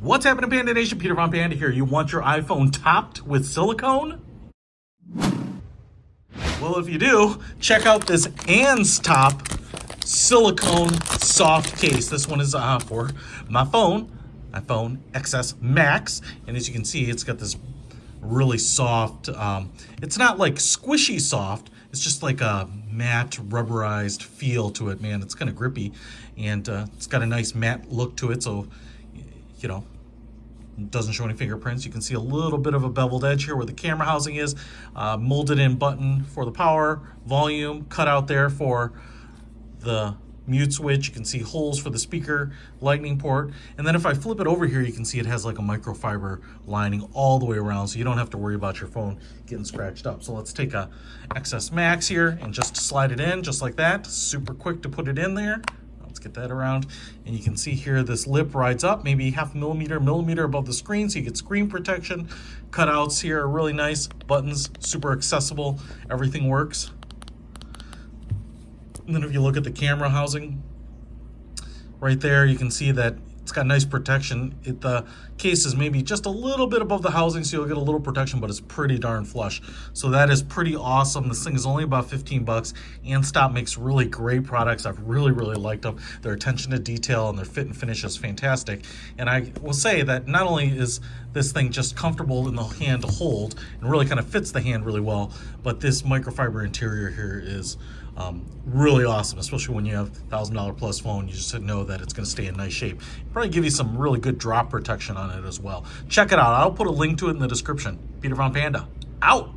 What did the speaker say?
What's happening, Panda Nation? Peter von Panda here. You want your iPhone topped with silicone? Well, if you do, check out this AnsTOP silicone soft case. This one is for my phone, iPhone XS Max. And as you can see, it's got this really soft, it's not like squishy soft, it's just like a matte rubberized feel to it, man. It's kind of grippy, and it's got a nice matte look to it, so you know, it doesn't show any fingerprints. You can see a little bit of a beveled edge here where the camera housing is, molded in button for the power, volume, cut out there for the mute switch. You can see holes for the speaker, lightning port, and then if I flip it over here, you can see it has like a microfiber lining all the way around, so you don't have to worry about your phone getting scratched up. So let's take a XS Max here and just slide it in just like that. Super quick to put it in there. Let's get that around, and you can see here this lip rides up maybe half millimeter above the screen, so you get screen protection. Cutouts here are really nice. Buttons, super accessible. Everything works. And then if you look at the camera housing right there, you can see that it's got nice protection. The case is maybe just a little bit above the housing, so you'll get a little protection, but it's pretty darn flush. So that is pretty awesome. This thing is only about 15 bucks. AnsTOP makes really great products. I've really liked them. Their attention to detail and their fit and finish is fantastic. And I will say that not only is this thing just comfortable in the hand to hold and really kind of fits the hand really well, but this microfiber interior here is really awesome, especially when you have $1,000 plus phone. You just know that it's going to stay in nice shape. Probably give you some really good drop protection on it as well. Check it out. I'll put a link to it in the description. Peter von Panda, out.